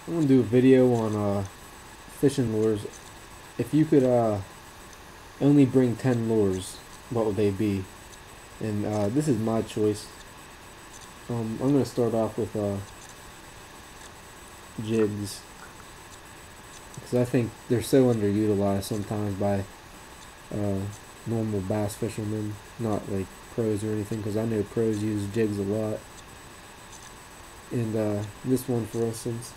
I'm gonna do a video on fishing lures. If you could only bring 10 lures, what would they be? And this is my choice. I'm gonna start off with jigs, because I think they're so underutilized sometimes by uh, normal bass fishermen, not like pros or anything, because I know pros use jigs a lot. And this one, for instance,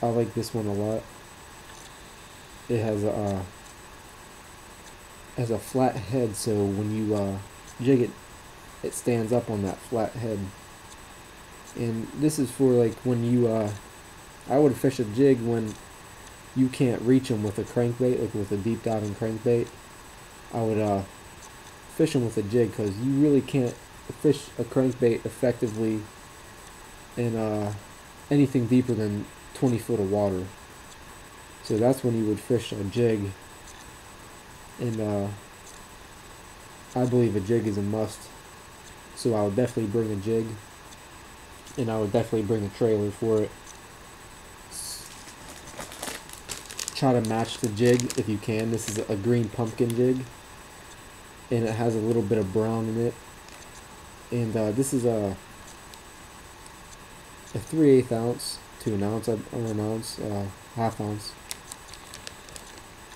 I like this one a lot. It has a flat head, so when you jig it, it stands up on that flat head. And this is for like when you I would fish a jig when you can't reach them with a crankbait, like with a deep diving crankbait. I would fish them with a jig, because you really can't fish a crankbait effectively in anything deeper than 20 foot of water. So that's when you would fish a jig, and I believe a jig is a must. So I would definitely bring a jig, and I would definitely bring a trailer for it. Try to match the jig if you can. This is a green pumpkin jig, and it has a little bit of brown in it. And this is a 3/8 ounce to an ounce, or an ounce, half ounce.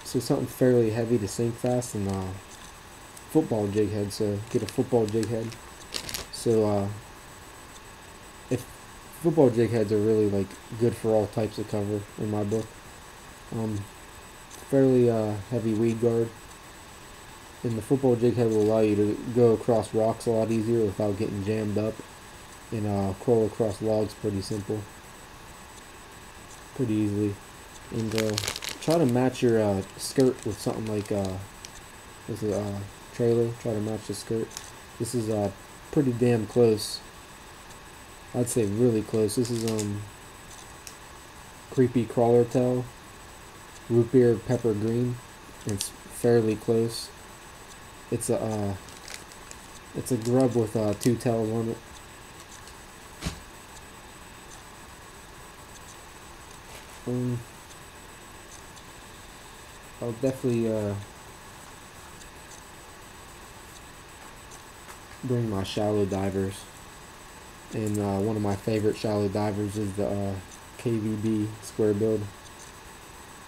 So something fairly heavy to sink fast, and football jig head. So get a football jig head. So if football jig heads are really like good for all types of cover in my book. Fairly heavy weed guard, and the football jig head will allow you to go across rocks a lot easier without getting jammed up, and crawl across logs pretty easily. And try to match your skirt with something like this is a trailer. Try to match the skirt. This is pretty damn close. I'd say really close. This is creepy crawler tail, root beer pepper green. It's fairly close. It's a grub with two tails on it. I'll definitely bring my shallow divers, and one of my favorite shallow divers is the KVB square build.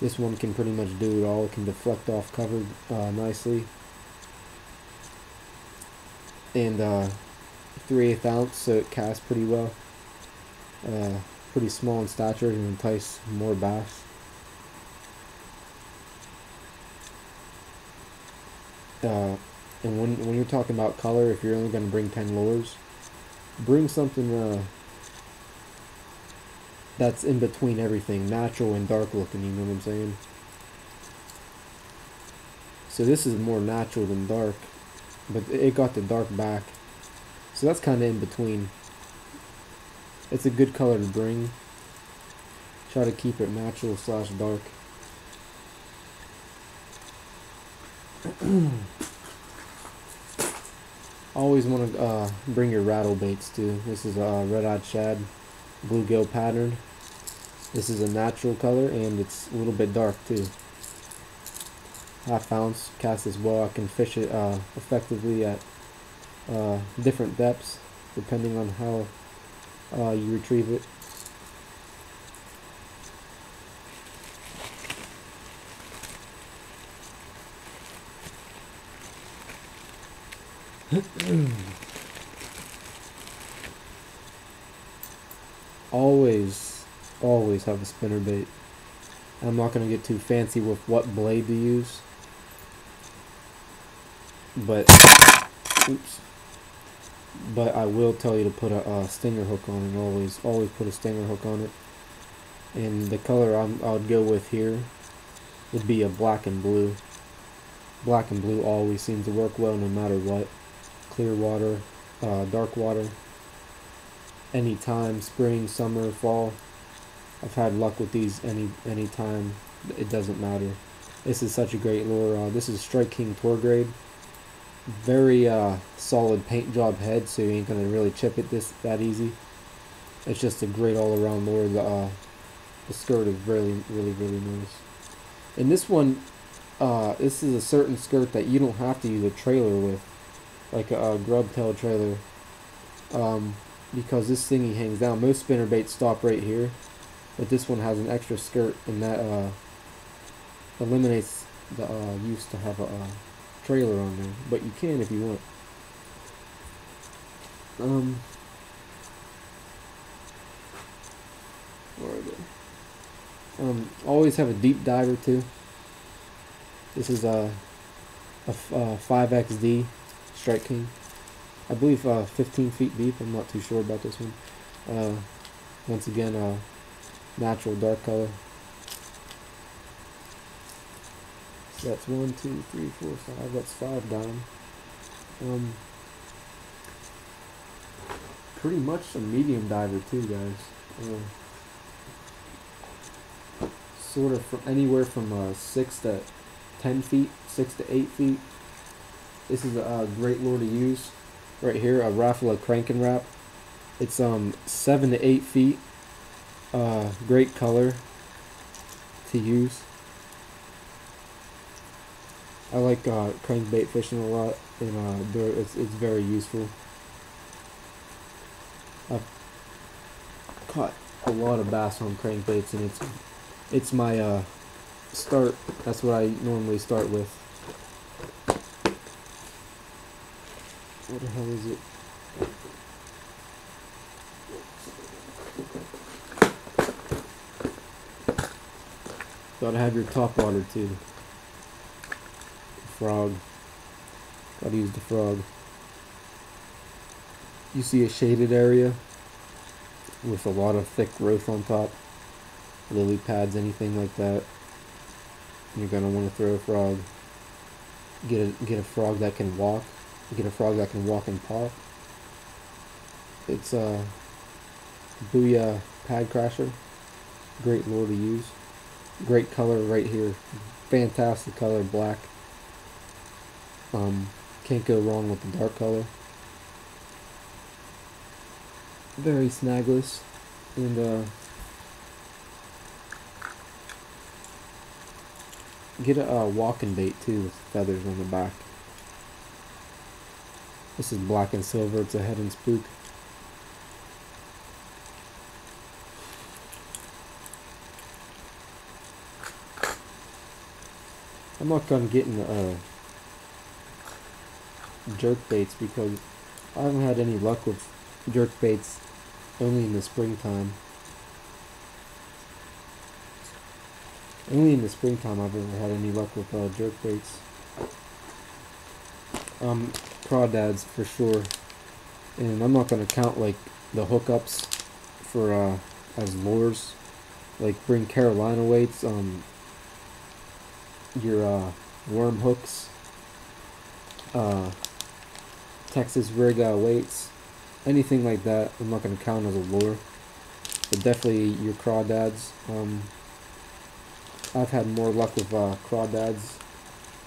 This one can pretty much do it all. It can deflect off cover nicely, and 3/8 ounce, so it casts pretty well. Pretty small in stature and entice more bass. And when you're talking about color, if you're only going to bring 10 lures, bring something that's in between everything, natural and dark looking, you know what I'm saying? So this is more natural than dark, but it got the dark back, so that's kind of in between. It's a good color to bring. Try to keep it natural slash dark. Always want to bring your rattle baits too. This is a red-eyed shad, bluegill pattern. This is a natural color, and it's a little bit dark too. Half ounce, cast as well. I can fish it effectively at different depths depending on how you retrieve it. Always have a spinnerbait. I'm not going to get too fancy with what blade to use, but I will tell you to put a stinger hook on it. Always put a stinger hook on it. And the color I would go with here would be a black and blue. Black and blue always seems to work well no matter what. Clear water, dark water, anytime, spring, summer, fall. I've had luck with these any time. It doesn't matter. This is such a great lure. This is Strike King Tour Grade. Very solid paint job head, so you ain't gonna really chip it that easy. It's just a great all-around lure. The skirt is really nice. And this one, this is a certain skirt that you don't have to use a trailer with, like a grub tail trailer, because this thingy hangs down. Most spinnerbaits stop right here, but this one has an extra skirt, and that eliminates the use to have a trailer on there. But you can if you want. Where are they? Always have a deep diver too. This is a 5XD Strike King. I believe 15 feet deep. I'm not too sure about this one. Once again, natural dark color. So that's 1, 2, 3, 4, 5. That's 5 down. Pretty much a medium diver too, guys. Sort of from anywhere from 6 to 10 feet, 6 to 8 feet. This is a great lure to use. Right here, a Raffalo Crank and Wrap. It's 7 to 8 feet. Great color to use. I like crankbait fishing a lot, and it's very useful. I've caught a lot of bass on crankbaits, and it's my start. That's what I normally start with. What the hell is it? Gotta have your top water too. Frog. Gotta use the frog. You see a shaded area with a lot of thick growth on top, lily pads, anything like that, you're gonna want to throw a frog. Get a frog that can walk. Get a frog that can walk and pop. It's a Booyah Pad Crasher. Great lure to use. Great color right here. Fantastic color, black. Can't go wrong with the dark color. Very snagless, and get a walking bait too with feathers on the back. This is black and silver. It's a head and spook. I'm not gonna get into jerk baits because I haven't had any luck with jerk baits. Only in the springtime. Only in the springtime I've ever had any luck with jerk baits. Crawdads for sure, and I'm not gonna count like the hookups for as lures. Like bring Carolina weights, your worm hooks, Texas rig weights, anything like that. I'm not gonna count as a lure, but definitely your crawdads. I've had more luck with crawdads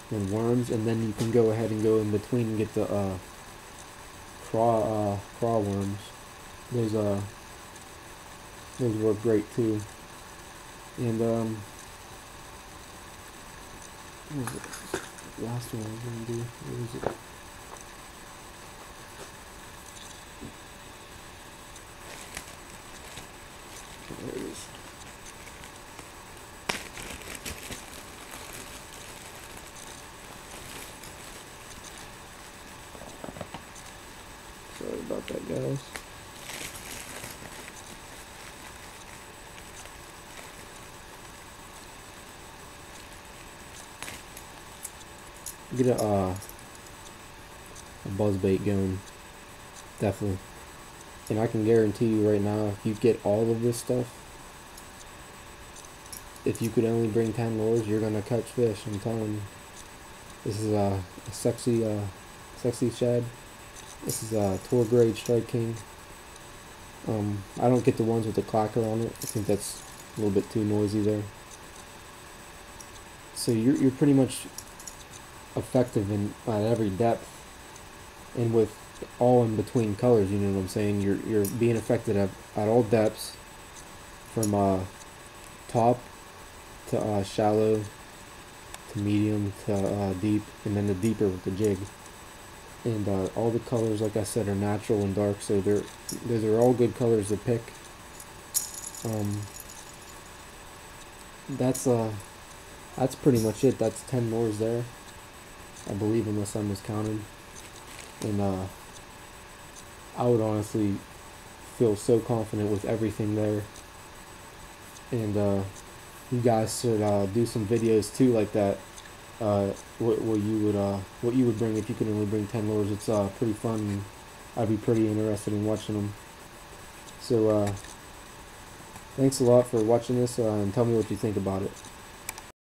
than worms, and then you can go ahead and go in between and get the craw worms. Those work great too. And what was it? Last one I was gonna do. What was it? There it is. Sorry about that, guys. Get a buzz bait going, definitely. And I can guarantee you right now, if you get all of this stuff, if you could only bring 10 lures, you're gonna catch fish. I'm telling you. This is a sexy shad. This is a tour grade Strike King. I don't get the ones with the clacker on it. I think that's a little bit too noisy there. So you're pretty much effective in at every depth, and with all in between colors. You know what I'm saying? You're being affected at all depths, from top to shallow to medium to deep, and then the deeper with the jig. And all the colors, like I said, are natural and dark, so those are all good colors to pick. Um, that's pretty much it. That's 10 lures there, I believe, unless I miscounted. And I would honestly feel so confident with everything there. And you guys should do some videos too like that. What you would bring if you could only bring 10 lures. It's pretty fun, and I'd be pretty interested in watching them. So thanks a lot for watching this, and tell me what you think about it.